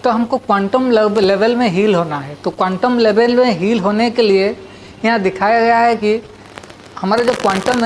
तो हमको quantum level में हील होना है। तो क्वांटम लेवल में हील होने के लिए यहाँ दिखाया गया है कि हमारा जो क्वांटम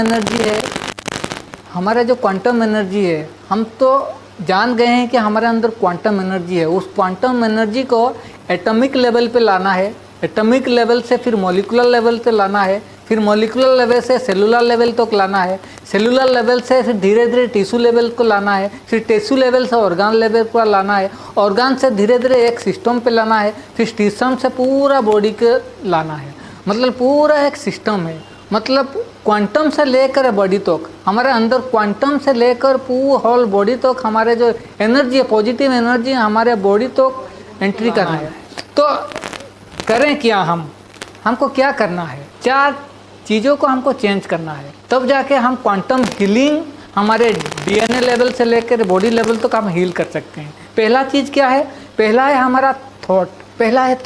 एनर्जी है, हम तो जान गए हैं कि हमारे अंदर क्वांटम एनर्जी है। उस क्वांटम एनर्जी को एटॉमिक लेवल पे लाना है, एटॉमिक लेवल से फिर मॉलिक्यूलर लेवल पे लाना है, फिर मॉलिक्यूलर लेवल से सेलुलर लेवल तक लाना है, सेलुलर लेवल से फिर धीरे धीरे टिश्यू लेवल को लाना है, फिर टिश्यू लेवल से ऑर्गन लेवल पर लाना है, ऑर्गन से धीरे धीरे एक सिस्टम पे लाना है, फिर सिस्टम से पूरा बॉडी के लाना है। मतलब पूरा एक सिस्टम है। मतलब क्वांटम से लेकर बॉडी तक, हमारे अंदर क्वांटम से लेकर पूरा होल बॉडी तक हमारे जो एनर्जी है, पॉजिटिव एनर्जी हमारे बॉडी तक एंट्री करना है। तो करें क्या हमको क्या करना है? 4 चीज़ों को हमको चेंज करना है, तब जाके हम क्वांटम हीलिंग हमारे डीएनए लेवल से लेकर बॉडी लेवल तक हम हील कर सकते हैं। पहला चीज़ क्या है? पहला है हमारा थॉट। पहला है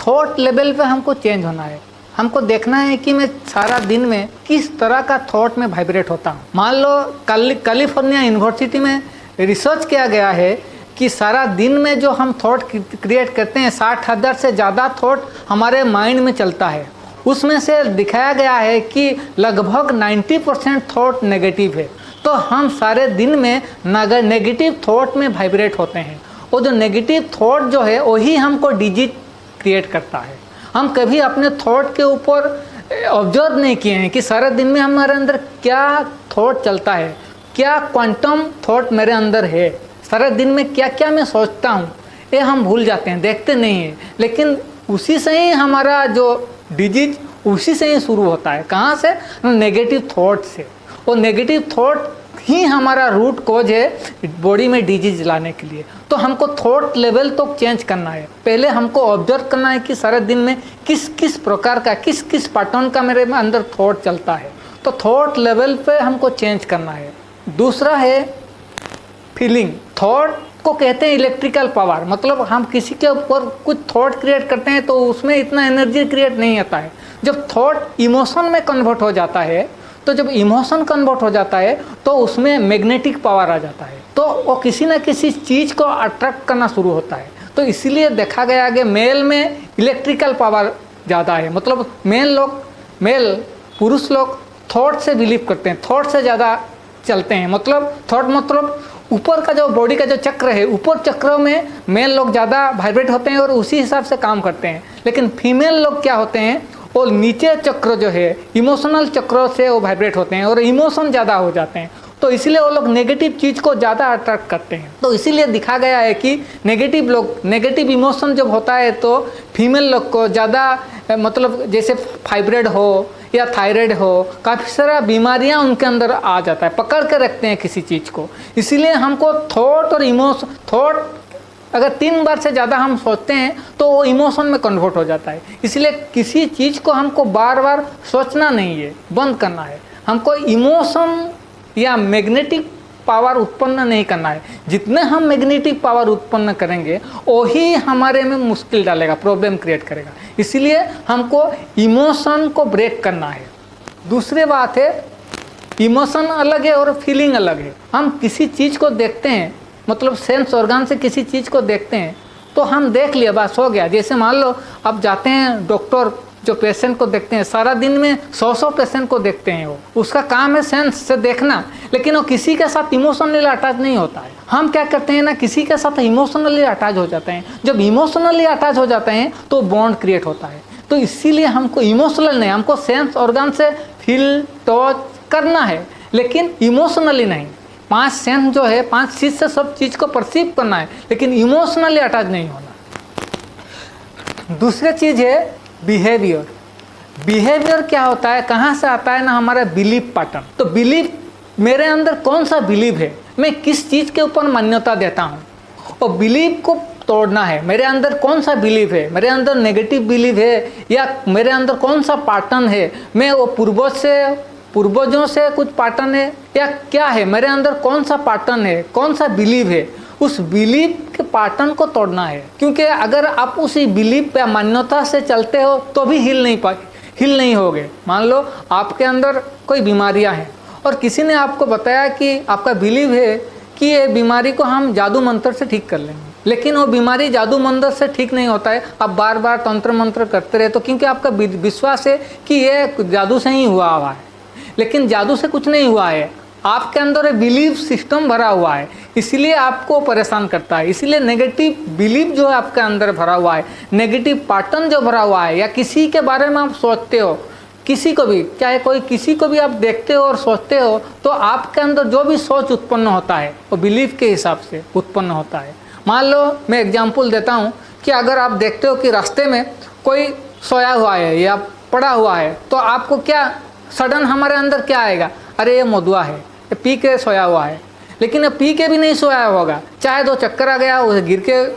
थॉट लेवल पे हमको चेंज होना है। हमको देखना है कि मैं सारा दिन में किस तरह का थॉट में वाइब्रेट होता हूँ। मान लो कैलिफोर्निया यूनिवर्सिटी में रिसर्च किया गया है कि सारा दिन में जो हम थॉट क्रिएट करते हैं, 60,000 से ज़्यादा थॉट हमारे माइंड में चलता है। उसमें से दिखाया गया है कि लगभग 90% थॉट नेगेटिव है। तो हम सारे दिन में नेगेटिव थॉट में वाइब्रेट होते हैं। वो जो नेगेटिव थॉट जो है वही हमको डिजीज क्रिएट करता है। हम कभी अपने थॉट के ऊपर ऑब्जर्व नहीं किए हैं कि सारे दिन में हमारे अंदर क्या थॉट चलता है, क्या क्वांटम थॉट मेरे अंदर है, सारे दिन में क्या क्या मैं सोचता हूँ, ये हम भूल जाते हैं, देखते नहीं हैं। लेकिन उसी से ही हमारा जो डिजीज उसी से ही शुरू होता है। कहाँ से? नेगेटिव थॉट से। वो नेगेटिव थॉट ही हमारा रूट कॉज है बॉडी में डिजीज लाने के लिए। तो हमको थॉट लेवल तो चेंज करना है। पहले हमको ऑब्जर्व करना है कि सारे दिन में किस किस प्रकार का, किस किस पैटर्न का मेरे में अंदर थॉट चलता है। तो थॉट लेवल पे हमको चेंज करना है। दूसरा है फीलिंग। थॉट को कहते हैं इलेक्ट्रिकल पावर। मतलब हम किसी के ऊपर कुछ थॉट क्रिएट करते हैं तो उसमें इतना एनर्जी क्रिएट नहीं आता है। जब थॉट इमोशन में कन्वर्ट हो जाता है, तो जब इमोशन कन्वर्ट हो जाता है तो उसमें मैग्नेटिक पावर आ जाता है। तो वो किसी न किसी चीज़ को अट्रैक्ट करना शुरू होता है। तो इसीलिए देखा गया कि मेल में इलेक्ट्रिकल पावर ज़्यादा है। मतलब पुरुष लोग थॉट से बिलीव करते हैं, थॉट से ज़्यादा चलते हैं। मतलब थॉट मतलब ऊपर का जो बॉडी का जो चक्र है, ऊपर चक्रों में मेल लोग ज़्यादा वाइब्रेट होते हैं और उसी हिसाब से काम करते हैं। लेकिन फीमेल लोग क्या होते हैं, वो नीचे चक्र जो है इमोशनल चक्रों से वो वाइब्रेट होते हैं और इमोशन ज़्यादा हो जाते हैं। तो इसीलिए वो लोग नेगेटिव चीज़ को ज़्यादा अट्रैक्ट करते हैं। तो इसीलिए दिखा गया है कि नेगेटिव इमोशन जब होता है तो फीमेल लोग को ज़्यादा, मतलब जैसे फाइब्रोइड हो या थायराइड हो, काफ़ी सारा बीमारियां उनके अंदर आ जाता है, पकड़ के रखते हैं किसी चीज़ को। इसीलिए हमको थॉट और थॉट अगर 3 बार से ज़्यादा हम सोचते हैं तो वो इमोशन में कन्वर्ट हो जाता है। इसलिए किसी चीज़ को हमको बार बार सोचना नहीं है, बंद करना है। हमको इमोशन या मैग्नेटिक पावर उत्पन्न नहीं करना है। जितने हम मैग्नेटिक पावर उत्पन्न करेंगे वही हमारे में मुश्किल डालेगा, प्रॉब्लम क्रिएट करेगा। इसलिए हमको इमोशन को ब्रेक करना है। दूसरी बात है, इमोशन अलग है और फीलिंग अलग है। हम किसी चीज़ को देखते हैं, मतलब सेंस ऑर्गन से किसी चीज़ को देखते हैं तो हम देख लिया, बस हो गया। जैसे मान लो अब जाते हैं डॉक्टर जो पेशेंट को देखते हैं, सारा दिन में 100 पेशेंट को देखते हैं, वो उसका काम है सेंस से देखना, लेकिन वो किसी के साथ इमोशनली अटैच नहीं होता है। हम क्या करते हैं ना, किसी के साथ इमोशनली अटैच हो जाते हैं। जब इमोशनली अटैच हो जाते हैं तो बॉन्ड क्रिएट होता है। तो इसीलिए हमको इमोशनल नहीं, हमको सेंस ऑर्गन से फील टच करना है, लेकिन इमोशनली नहीं। 5 सेंस जो है, 5 चीज़ से सब चीज़ को परसीव करना है, लेकिन इमोशनली अटैच नहीं होना। दूसरी चीज़ है बिहेवियर क्या होता है, कहाँ से आता है ना, हमारा बिलीफ पैटर्न। तो बिलीफ, मेरे अंदर कौन सा बिलीव है, मैं किस चीज़ के ऊपर मान्यता देता हूँ, और बिलीव को तोड़ना है। मेरे अंदर कौन सा बिलीव है, मेरे अंदर नेगेटिव बिलीव है या मेरे अंदर कौन सा पैटर्न है, मैं वो पूर्वजों से कुछ पैटर्न है या क्या है, मेरे अंदर कौन सा पैटर्न है, कौन सा बिलीव है, उस बिलीव के पैटर्न को तोड़ना है। क्योंकि अगर आप उसी बिलीव पे मान्यता से चलते हो तो भी हिल नहीं होगे। मान लो आपके अंदर कोई बीमारियां हैं और किसी ने आपको बताया कि आपका बिलीव है कि ये बीमारी को हम जादू मंत्र से ठीक कर लेंगे, लेकिन वो बीमारी जादू मंतर से ठीक नहीं होता है। आप बार बार तंत्र मंत्र करते रहे तो क्योंकि आपका विश्वास है कि ये जादू से ही हुआ है, लेकिन जादू से कुछ नहीं हुआ है। आपके अंदर एक बिलीफ सिस्टम भरा हुआ है, इसलिए आपको परेशान करता है। इसलिए नेगेटिव बिलीफ जो है आपके अंदर भरा हुआ है, नेगेटिव पैटर्न जो भरा हुआ है, या किसी के बारे में आप सोचते हो, किसी को भी, चाहे कोई किसी को भी आप देखते हो और सोचते हो, तो आपके अंदर जो भी सोच उत्पन्न होता है वो बिलीफ के हिसाब से उत्पन्न होता है। मान लो मैं एग्जाम्पल देता हूँ कि अगर आप देखते हो कि रास्ते में कोई सोया हुआ है या पड़ा हुआ है, तो आपको क्या सडन हमारे अंदर क्या आएगा, अरे ये मदुआ है, ये पी के सोया हुआ है। लेकिन ये पी के भी नहीं सोया होगा, चाहे 2 चक्कर आ गया, उसे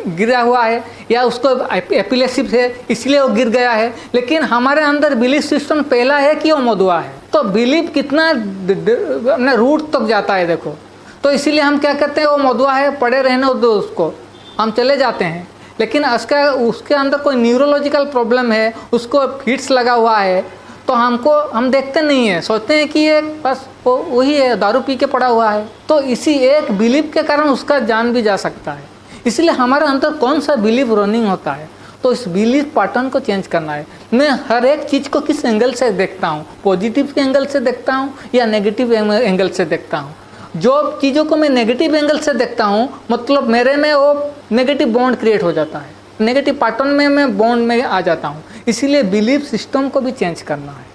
गिरा हुआ है, या उसको एपिलेप्सी है इसलिए वो गिर गया है, लेकिन हमारे अंदर बिलीफ सिस्टम पहला है कि वो मदुआ है। तो बिलीफ कितना अपने रूट तक जाता है देखो। तो इसीलिए हम क्या करते हैं, वो मदुआ है, पड़े रहने दो उसको, हम चले जाते हैं। लेकिन उसके अंदर कोई न्यूरोलॉजिकल प्रॉब्लम है, उसको फिट्स लगा हुआ है, तो हम देखते नहीं है, सोचते हैं कि ये बस वही है, दारू पी के पड़ा हुआ है। तो इसी एक बिलीफ के कारण उसका जान भी जा सकता है। इसलिए हमारे अंदर कौन सा बिलीफ रनिंग होता है, तो इस बिलीफ पैटर्न को चेंज करना है। मैं हर एक चीज़ को किस एंगल से देखता हूँ, पॉजिटिव के एंगल से देखता हूँ या नेगेटिव एंगल से देखता हूँ। जो चीज़ों को मैं नेगेटिव एंगल से देखता हूँ, मतलब मेरे में वो नेगेटिव बॉन्ड क्रिएट हो जाता है, नेगेटिव पैटर्न में मैं बॉन्ड में आ जाता हूँ। इसीलिए बिलीफ सिस्टम को भी चेंज करना है।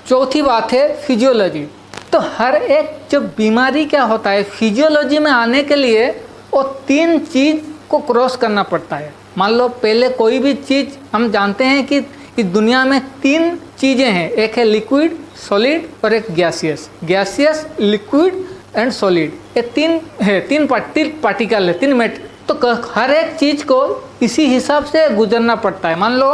चौथी बात है फिजियोलॉजी। तो हर एक जो बीमारी क्या होता है, फिजियोलॉजी में आने के लिए वो 3 चीज़ को क्रॉस करना पड़ता है। मान लो पहले कोई भी चीज़, हम जानते हैं कि इस दुनिया में 3 चीज़ें हैं, एक है लिक्विड, सॉलिड और एक gaseous. Gaseous, liquid and solid, ये 3 है, 3 पार्टिकल है, 3 मेट। तो हर एक चीज़ को इसी हिसाब से गुजरना पड़ता है। मान लो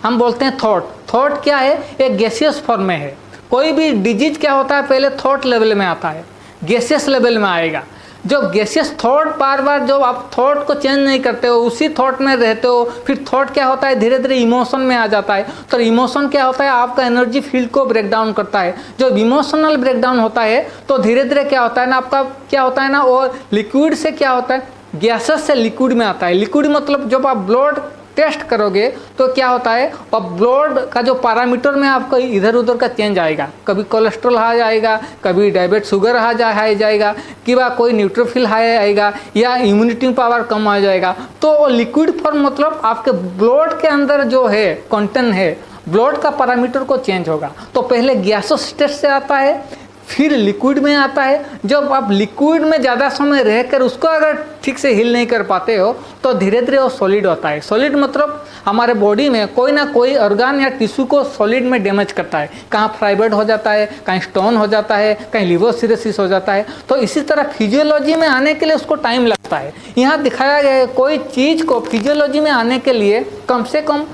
हम बोलते हैं थॉट क्या है, एक गैसियस फॉर्म में है। कोई भी डिजीज क्या होता है, पहले थॉट लेवल में आता है, गैसियस लेवल में आएगा। जो गैसियस थॉट, बार बार जो आप थॉट को चेंज नहीं करते हो, उसी थॉट में रहते हो, फिर थॉट क्या होता है, धीरे धीरे इमोशन में आ जाता है। तो इमोशन क्या होता है, आपका एनर्जी फील्ड को ब्रेक डाउन करता है। जो इमोशनल ब्रेक डाउन होता है, तो धीरे धीरे क्या होता है ना, आपका क्या होता है ना, वो लिक्विड से क्या होता है, गैसेस से लिक्विड में आता है। लिक्विड मतलब जब आप ब्लड टेस्ट करोगे तो क्या होता है, अब ब्लड का जो पैरामीटर में आपको इधर उधर का चेंज आएगा, कभी कोलेस्ट्रॉल हाई जाएगा, कभी डायबिटीज शुगर हाई जाएगा, कि कोई न्यूट्रोफिल हाई आएगा, या इम्यूनिटी पावर कम आ जाएगा। तो लिक्विड फॉर्म मतलब आपके ब्लड के अंदर जो है कंटेंट है, ब्लड का पैरामीटर को चेंज होगा। तो पहले गैसेस स्टेट से आता है, फिर लिक्विड में आता है। जब आप लिक्विड में ज़्यादा समय रहकर उसको अगर ठीक से हिल नहीं कर पाते हो, तो धीरे धीरे वो सॉलिड होता है। सॉलिड मतलब हमारे बॉडी में कोई ना कोई ऑर्गन या टिश्यू को सॉलिड में डैमेज करता है। कहाँ फाइब्रॉइड हो जाता है, कहीं स्टोन हो जाता है, कहीं लिवर सिरोसिस हो जाता है। तो इसी तरह फिजियोलॉजी में आने के लिए उसको टाइम लगता है। यहाँ दिखाया गया है, कोई चीज़ को फिजियोलॉजी में आने के लिए कम से कम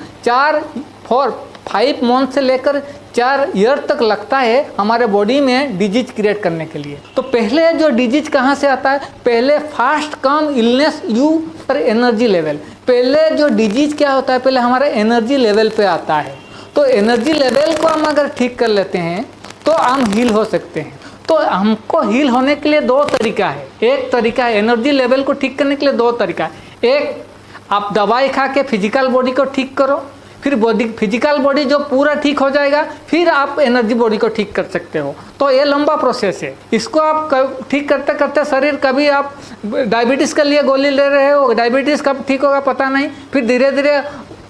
5 मंथ से लेकर 4 ईयर तक लगता है हमारे बॉडी में डिजीज क्रिएट करने के लिए। तो पहले जो डिजीज कहाँ से आता है, पहले फास्ट कम इलनेस यू पर एनर्जी लेवल। पहले जो डिजीज क्या होता है, पहले हमारे एनर्जी लेवल पे आता है। तो एनर्जी लेवल को हम अगर ठीक कर लेते हैं तो हम हील हो सकते हैं। तो हमको हील होने के लिए 2 तरीका है। एक तरीका है एनर्जी लेवल को ठीक करने के लिए 2 तरीका है। एक, आप दवाई खा के फिजिकल बॉडी को ठीक करो, फिर फिजिकल बॉडी जो पूरा ठीक हो जाएगा, फिर आप एनर्जी बॉडी को ठीक कर सकते हो। तो ये लंबा प्रोसेस है। इसको आप ठीक करते करते शरीर, कभी आप डायबिटीज़ के लिए गोली ले रहे हो, डायबिटीज़ कब ठीक होगा पता नहीं, फिर धीरे धीरे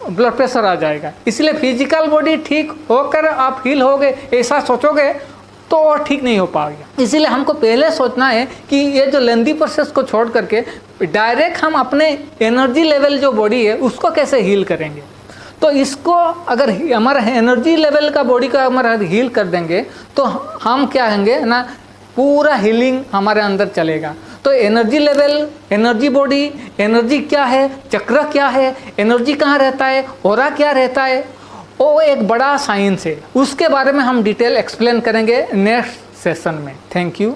ब्लड प्रेशर आ जाएगा। इसलिए फिजिकल बॉडी ठीक होकर आप हील होगे ऐसा सोचोगे तो और ठीक नहीं हो पाएगा। इसीलिए हमको पहले सोचना है कि ये जो लेंदी प्रोसेस को छोड़ करके डायरेक्ट हम अपने एनर्जी लेवल जो बॉडी है उसको कैसे हील करेंगे। तो इसको अगर हमारा एनर्जी लेवल का बॉडी का हमारा हील कर देंगे तो हम क्या होंगे ना, पूरा हीलिंग हमारे अंदर चलेगा। तो energy level, energy body, energy क्या है, चक्र क्या है, एनर्जी कहाँ रहता है, ऑरा क्या रहता है, वो एक बड़ा साइंस है। उसके बारे में हम डिटेल एक्सप्लेन करेंगे नेक्स्ट सेशन में। Thank you.